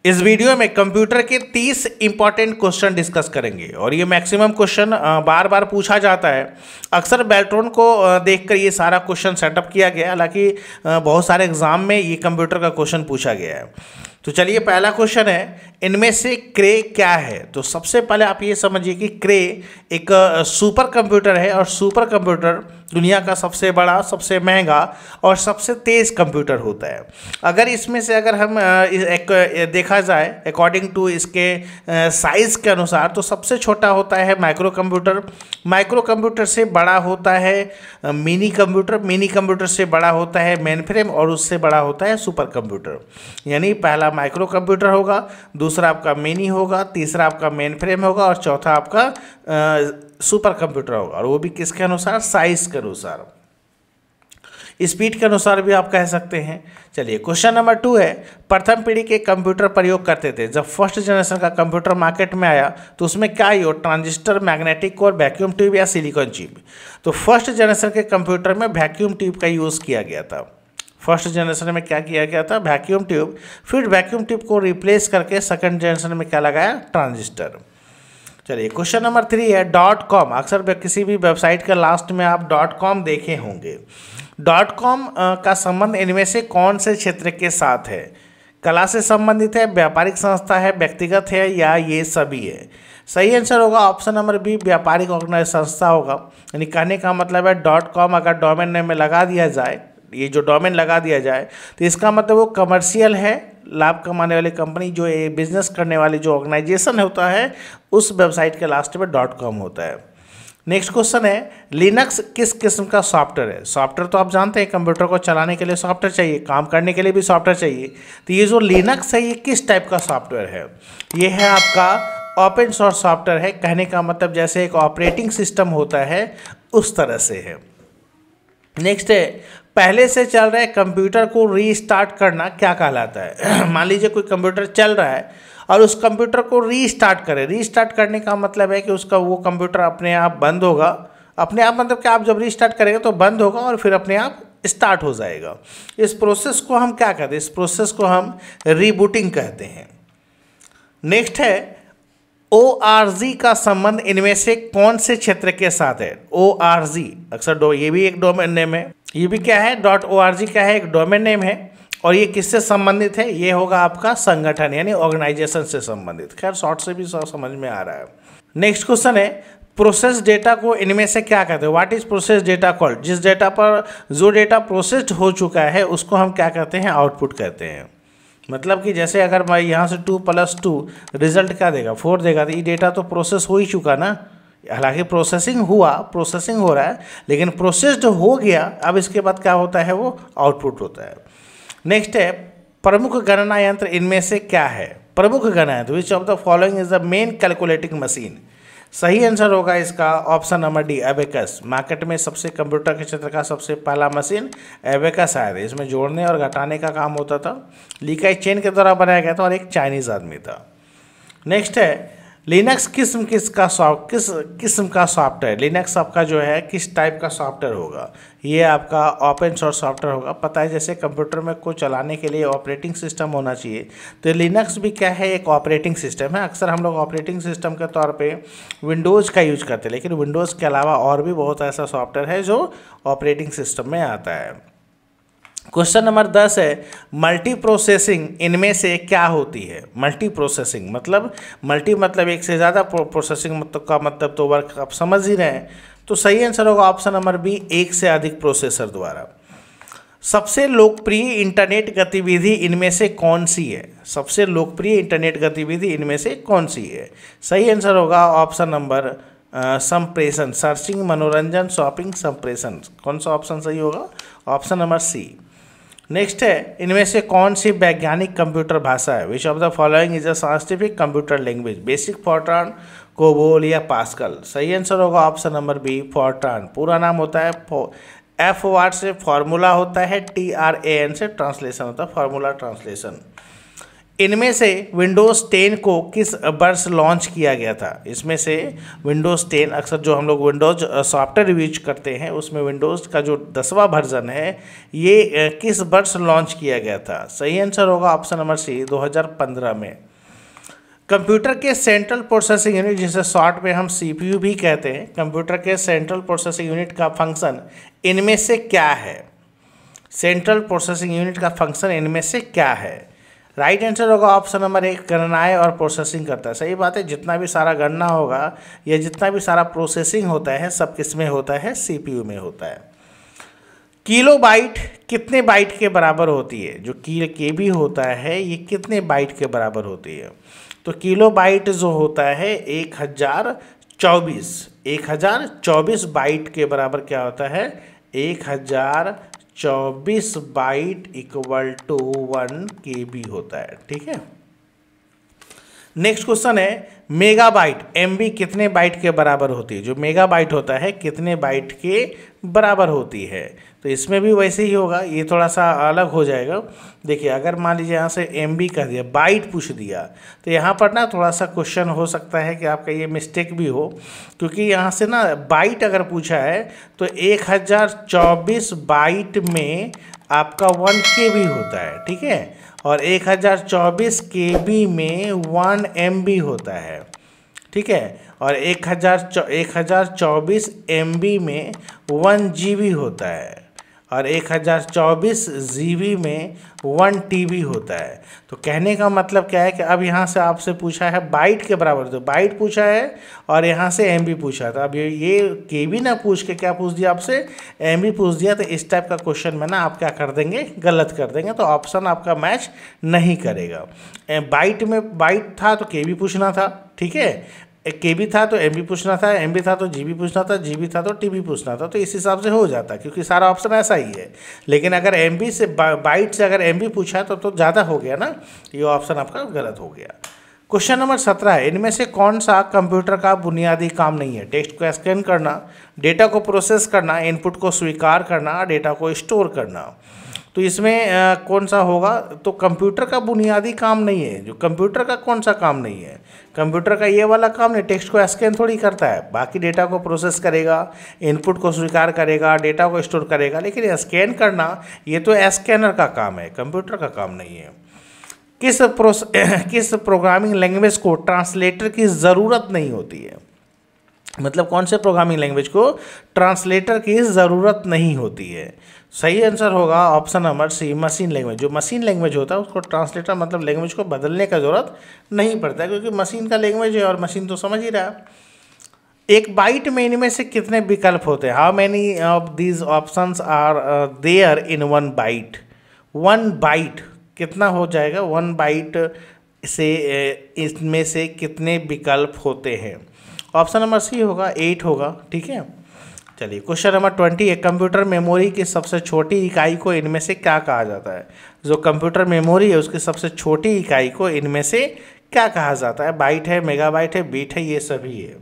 इस वीडियो में कंप्यूटर के 30 इंपॉर्टेंट क्वेश्चन डिस्कस करेंगे और ये मैक्सिमम क्वेश्चन बार बार पूछा जाता है। अक्सर बेल्ट्रॉन को देखकर ये सारा क्वेश्चन सेटअप किया गया है, हालांकि बहुत सारे एग्जाम में ये कंप्यूटर का क्वेश्चन पूछा गया है। तो चलिए, पहला क्वेश्चन है, इनमें से क्रे क्या है। तो सबसे पहले आप ये समझिए कि क्रे एक सुपर कंप्यूटर है और सुपर कंप्यूटर दुनिया का सबसे बड़ा, सबसे महंगा और सबसे तेज कंप्यूटर होता है। अगर इसमें से अगर हम देखा जाए अकॉर्डिंग टू इसके साइज़ के अनुसार, तो सबसे छोटा होता है माइक्रो कंप्यूटर, माइक्रो कंप्यूटर से बड़ा होता है मिनी कंप्यूटर, मिनी कंप्यूटर से बड़ा होता है मेन फ्रेम और उससे बड़ा होता है सुपर कंप्यूटर। यानी पहला माइक्रो कंप्यूटर होगा, दूसरा आपका मिनी होगा, तीसरा आपका मेन फ्रेम होगा और चौथा आपका सुपर कंप्यूटर होगा। और वो भी किसके अनुसार? साइज के अनुसार, स्पीड के अनुसार भी आप कह सकते हैं। चलिए, क्वेश्चन नंबर 2 है, प्रथम पीढ़ी के कंप्यूटर प्रयोग करते थे। जब फर्स्ट जनरेशन का कंप्यूटर मार्केट में आया तो उसमें क्या ही हो, transistor, magnetic core, vacuum tube या सिलिकॉन चिप। तो फर्स्ट जनरेशन के कंप्यूटर में वैक्यूम ट्यूब का यूज़ किया गया था। फर्स्ट जनरेशन में क्या किया गया था? Vacuum tube. फिर वैक्यूम ट्यूब को रिप्लेस करके सेकंड जनरेशन में क्या लगाया? ट्रांजिस्टर। चलिए, क्वेश्चन नंबर 3 है, .com। अक्सर किसी भी वेबसाइट के लास्ट में आप .com देखे होंगे। .com का संबंध इनमें से कौन से क्षेत्र के साथ है? कला से संबंधित है, व्यापारिक संस्था है, व्यक्तिगत है या ये सभी है? सही आंसर होगा ऑप्शन नंबर बी, व्यापारिक ऑर्गेनाइज संस्था होगा। यानी कहने का मतलब है .com अगर डोमेन नेम में लगा दिया जाए, ये जो डोमेन लगा दिया जाए, तो इसका मतलब वो कमर्शियल है, लाभ कमाने वाली कंपनी, जो ये बिजनेस करने वाली जो ऑर्गेनाइजेशन होता है उस वेबसाइट के लास्ट में .com होता है। नेक्स्ट क्वेश्चन है, लिनक्स किस किस्म का सॉफ्टवेयर है? सॉफ्टवेयर तो आप जानते हैं, कंप्यूटर को चलाने के लिए सॉफ्टवेयर चाहिए, काम करने के लिए भी सॉफ्टवेयर चाहिए। तो ये जो लिनक्स है ये किस टाइप का सॉफ्टवेयर है? ये है आपका ओपन सोर्स सॉफ्टवेयर है। कहने का मतलब जैसे एक ऑपरेटिंग सिस्टम होता है उस तरह से है। नेक्स्ट है, पहले से चल रहे कंप्यूटर को रीस्टार्ट करना क्या कहलाता है? मान लीजिए कोई कंप्यूटर चल रहा है और उस कंप्यूटर को रीस्टार्ट करें। रीस्टार्ट करने का मतलब है कि उसका वो कंप्यूटर अपने आप बंद होगा। अपने आप मतलब कि आप जब रीस्टार्ट करेंगे तो बंद होगा और फिर अपने आप स्टार्ट हो जाएगा। इस प्रोसेस को हम क्या कहते हैं? इस प्रोसेस को हम रीबूटिंग कहते हैं। नेक्स्ट है, ORG का संबंध इनमें से कौन से क्षेत्र के साथ है? ORG अक्सर ये भी एक डोमेन नेम है। ये भी क्या है? .org क्या है? एक डोमेन नेम है। और ये किससे संबंधित है? ये होगा आपका संगठन यानी ऑर्गेनाइजेशन से संबंधित। खैर, शॉर्ट से भी समझ में आ रहा है। नेक्स्ट क्वेश्चन है, प्रोसेस डेटा को इनमें से क्या कहते हैं? What is process data called? जिस डेटा पर जो डेटा प्रोसेस्ड हो चुका है उसको हम क्या कहते हैं? आउटपुट कहते हैं। मतलब कि जैसे अगर मैं यहाँ से 2 + 2 रिजल्ट क्या देगा? 4 देगा। तो ये डेटा तो प्रोसेस हो ही चुका ना। हालांकि प्रोसेसिंग हो रहा है, लेकिन प्रोसेस्ड हो गया। अब इसके बाद क्या होता है? वो आउटपुट होता है। नेक्स्ट है, प्रमुख गणना यंत्र इनमें से क्या है? प्रमुख गणना यंत्र, which of the following is the main calculating machine? सही आंसर होगा इसका option number D, abacus. Market में सबसे कंप्यूटर के क्षेत्र का सबसे पहला मशीन एबेकस आया था। इसमें जोड़ने और घटाने का काम होता था। लीकाई चेन के द्वारा बनाया गया था और एक चाइनीज आदमी था। नेक्स्ट है, लिनक्स किस किस्म का सॉफ्टवेयर? लिनक्स आपका जो है किस टाइप का सॉफ्टवेयर होगा? ये आपका ओपन सोर्स सॉफ्टवेयर होगा। पता है, जैसे कंप्यूटर में को चलाने के लिए ऑपरेटिंग सिस्टम होना चाहिए, तो लिनक्स भी क्या है? एक ऑपरेटिंग सिस्टम है। अक्सर हम लोग ऑपरेटिंग सिस्टम के तौर पे विंडोज़ का यूज करते हैं, लेकिन विंडोज़ के अलावा और भी बहुत ऐसा सॉफ्टवेयर है जो ऑपरेटिंग सिस्टम में आता है। क्वेश्चन नंबर 10 है, मल्टी प्रोसेसिंग इनमें से क्या होती है? मल्टी प्रोसेसिंग मतलब एक से ज़्यादा प्रोसेसिंग मतलब का मतलब तो वर्क आप समझ ही रहे हैं। तो सही आंसर होगा ऑप्शन नंबर बी, एक से अधिक प्रोसेसर द्वारा। सबसे लोकप्रिय इंटरनेट गतिविधि इनमें से कौन सी है? सबसे लोकप्रिय इंटरनेट गतिविधि इनमें से कौन सी है? सही आंसर होगा ऑप्शन नंबर संप्रेषण, सर्चिंग, मनोरंजन, शॉपिंग, संप्रेषण। कौन सा ऑप्शन सही होगा? ऑप्शन नंबर सी। नेक्स्ट है, इनमें से कौन सी वैज्ञानिक कंप्यूटर भाषा है? Which of the following is a scientific computer language? Basic, Fortran, COBOL या पास्कल? सही आंसर होगा ऑप्शन नंबर बी, फोर्ट्रान। पूरा नाम होता है FOR से फॉर्मूला होता है, TRAN से ट्रांसलेशन होता है, फार्मूला ट्रांसलेशन। इनमें से विंडोज़ 10 को किस वर्ष लॉन्च किया गया था? इसमें से विंडोज़ 10 अक्सर जो हम लोग विंडोज़ सॉफ्टवेयर यूज करते हैं उसमें विंडोज़ का जो 10वां वर्जन है ये किस वर्ष लॉन्च किया गया था? सही आंसर होगा ऑप्शन नंबर सी 2015 में। कंप्यूटर के सेंट्रल प्रोसेसिंग यूनिट जिसे शॉर्ट में हम सीपीयू भी कहते हैं, कंप्यूटर के सेंट्रल प्रोसेसिंग यूनिट का फंक्शन इनमें से क्या है? सेंट्रल प्रोसेसिंग यूनिट का फंक्शन इनमें से क्या है? राइट आंसर होगा ऑप्शन नंबर 1 गणनाएं और प्रोसेसिंग करता है। सही बात है, जितना भी सारा गणना होगा या जितना भी सारा प्रोसेसिंग होता है सब किस में होता है? सीपीयू में होता है। किलोबाइट कितने बाइट के बराबर होती है? जो केबी होता है ये कितने बाइट के बराबर होती है? तो किलोबाइट जो होता है 1024 बाइट के बराबर क्या होता है? 1024 बाइट इक्वल टू 1 KB होता है। ठीक है, नेक्स्ट क्वेश्चन है मेगाबाइट एमबी कितने बाइट के बराबर होती है? जो मेगाबाइट होता है कितने बाइट के बराबर होती है? तो इसमें भी वैसे ही होगा, ये थोड़ा सा अलग हो जाएगा। देखिए अगर मान लीजिए यहाँ से एमबी कह दिया, बाइट पूछ दिया, तो यहाँ पर ना थोड़ा सा क्वेश्चन हो सकता है कि आपका ये मिस्टेक भी हो, क्योंकि यहाँ से ना बाइट अगर पूछा है तो 1024 बाइट में आपका 1 KB होता है। ठीक है, और 1024 KB में 1 MB होता है। ठीक है, और 1024 MB में 1 GB होता है, और 1024 GB में 1 TB होता है। तो कहने का मतलब क्या है कि अब यहाँ से आपसे पूछा है बाइट के बराबर, तो बाइट पूछा है और यहाँ से MB पूछा था। अब ये KB ना पूछ के क्या पूछ दिया आपसे? MB पूछ दिया। तो इस टाइप का क्वेश्चन में ना आप क्या कर देंगे? गलत कर देंगे, तो ऑप्शन आपका मैच नहीं करेगा। बाइट में बाइट था तो KB पूछना था। ठीक है, KB था तो MB पूछना था, MB था तो GB पूछना था, GB था तो TB पूछना था। तो इस हिसाब से हो जाता है, क्योंकि सारा ऑप्शन ऐसा ही है। लेकिन अगर MB से बाइट से अगर MB पूछा है तो ज़्यादा हो गया ना, ये ऑप्शन आपका गलत हो गया। क्वेश्चन नंबर 17 है इनमें से कौन सा कंप्यूटर का बुनियादी काम नहीं है? टेक्स्ट को स्कैन करना, डेटा को प्रोसेस करना, इनपुट को स्वीकार करना, डेटा को स्टोर करना। तो इसमें कौन सा होगा? तो कंप्यूटर का बुनियादी काम नहीं है। जो कंप्यूटर का कौन सा काम नहीं है? कंप्यूटर का ये वाला काम नहीं, टेक्स्ट को स्कैन थोड़ी करता है, बाकी डेटा को प्रोसेस करेगा, इनपुट को स्वीकार करेगा, डेटा को स्टोर करेगा, लेकिन स्कैन करना ये तो स्कैनर का काम है, कंप्यूटर का काम नहीं है। किस प्रोग्रामिंग लैंग्वेज को ट्रांसलेटर की ज़रूरत नहीं होती है? मतलब कौन से प्रोग्रामिंग लैंग्वेज को ट्रांसलेटर की ज़रूरत नहीं होती है? सही आंसर होगा option number C machine language. जो मशीन लैंग्वेज होता है उसको ट्रांसलेटर मतलब लैंग्वेज को बदलने का ज़रूरत नहीं पड़ता है, क्योंकि मशीन का लैंग्वेज है और मशीन तो समझ ही रहा है। एक बाइट में इनमें से कितने विकल्प होते हैं? How many of these options are there in 1 byte? 1 byte कितना हो जाएगा? 1 बाइट से इसमें से कितने विकल्प होते हैं? ऑप्शन नंबर सी होगा 8 होगा। ठीक है, चलिए क्वेश्चन नंबर 20 है कंप्यूटर मेमोरी की सबसे छोटी इकाई को इनमें से क्या कहा जाता है? जो कंप्यूटर मेमोरी है उसकी सबसे छोटी इकाई को इनमें से क्या कहा जाता है? बाइट है, मेगाबाइट है, बीट है, ये सभी है।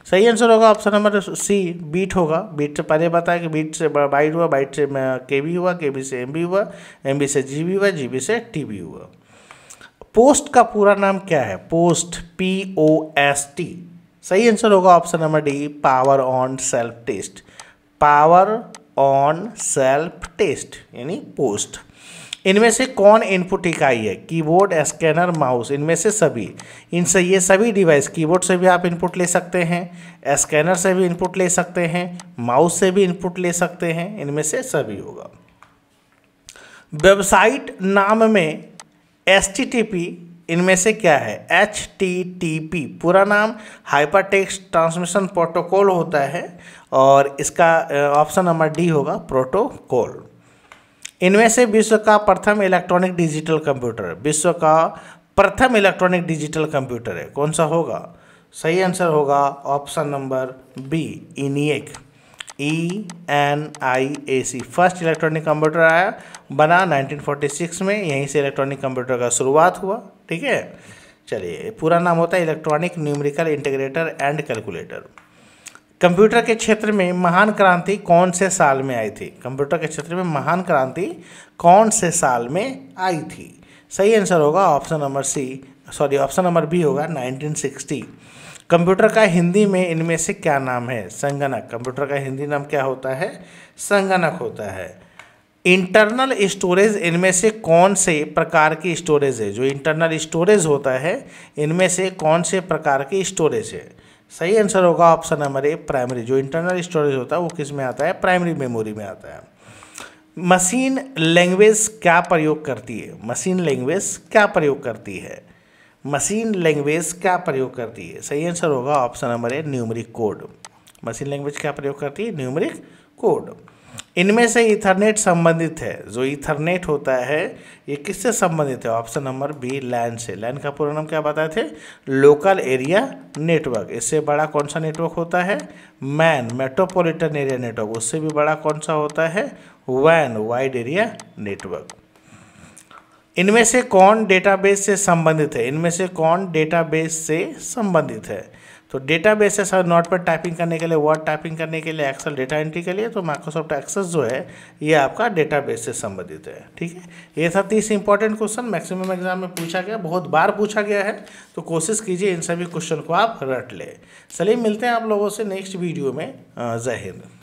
सही आंसर होगा ऑप्शन नंबर सी बीट होगा। बीट से पहले बताया कि बीट से बाइट हुआ, बाइट से KB हुआ, KB से MB हुआ, MB से GB हुआ, GB से TB हुआ। पोस्ट का पूरा नाम क्या है? Post POST। सही आंसर होगा option number D power on self test. Power on self test यानी पोस्ट। इनमें से कौन इनपुट इकाई है? Keyboard, scanner, mouse. इनमें से सभी, इनसे ये सभी डिवाइस, कीबोर्ड से भी आप इनपुट ले सकते हैं, स्कैनर से भी इनपुट ले सकते हैं, माउस से भी इनपुट ले सकते हैं, इनमें से सभी होगा। वेबसाइट नाम में HTTP इनमें से क्या है? HTTP पूरा नाम हाइपर टेक्स्ट ट्रांसमिशन प्रोटोकॉल होता है और इसका ऑप्शन नंबर डी होगा प्रोटोकॉल। इनमें से विश्व का प्रथम इलेक्ट्रॉनिक डिजिटल कंप्यूटर, विश्व का प्रथम इलेक्ट्रॉनिक डिजिटल कंप्यूटर है, कौन सा होगा? सही आंसर होगा option number B ENIAC। ENIAC first electronic computer आया, बना 1946 में, यहीं से इलेक्ट्रॉनिक कंप्यूटर का शुरुआत हुआ। ठीक है, चलिए पूरा नाम होता है electronic numerical integrator and calculator. Computer के क्षेत्र में महान क्रांति कौन से साल में आई थी? कंप्यूटर के क्षेत्र में महान क्रांति कौन से साल में आई थी? सही आंसर होगा option number C, sorry option number B होगा 1960। कंप्यूटर का हिंदी में इनमें से क्या नाम है? संगणक। कंप्यूटर का हिंदी नाम क्या होता है? संगणक होता है। इंटरनल स्टोरेज इनमें से कौन से प्रकार की स्टोरेज है? जो इंटरनल स्टोरेज होता है इनमें से कौन से प्रकार की स्टोरेज है? सही आंसर होगा ऑप्शन नंबर ए, प्राइमरी। जो इंटरनल स्टोरेज होता है वो किस में आता है? प्राइमरी मेमोरी में आता है। मशीन लैंग्वेज क्या प्रयोग करती है? मशीन लैंग्वेज क्या प्रयोग करती है? मशीन लैंग्वेज क्या प्रयोग करती है? सही आंसर होगा option number A, numeric code. Machine language क्या प्रयोग करती है? Numeric code. इनमें से ईथरनेट संबंधित है। जो ईथरनेट होता है ये किससे संबंधित है? ऑप्शन नंबर बी, लैन से। लैन का पूरा नाम क्या बताए थे? Local area network. इससे बड़ा कौन सा नेटवर्क होता है? MAN, metropolitan area network. उससे भी बड़ा कौन सा होता है? वैन, वाइड एरिया नेटवर्क। इनमें से कौन डेटाबेस से संबंधित है? इनमें से कौन डेटाबेस से संबंधित है? तो डेटाबेस है सर, नोट पर टाइपिंग करने के लिए, वर्ड टाइपिंग करने के लिए, एक्सेल डेटा एंट्री के लिए। तो माइक्रोसॉफ्ट एक्सेस जो है ये आपका डेटाबेस से संबंधित है। ठीक है, ये था 30 इंपॉर्टेंट क्वेश्चन, मैक्सिमम एग्जाम में पूछा गया, बहुत बार पूछा गया है। तो कोशिश कीजिए इन सभी क्वेश्चन को आप रट ले। चलिए मिलते हैं आप लोगों से नेक्स्ट वीडियो में। जय हिंद।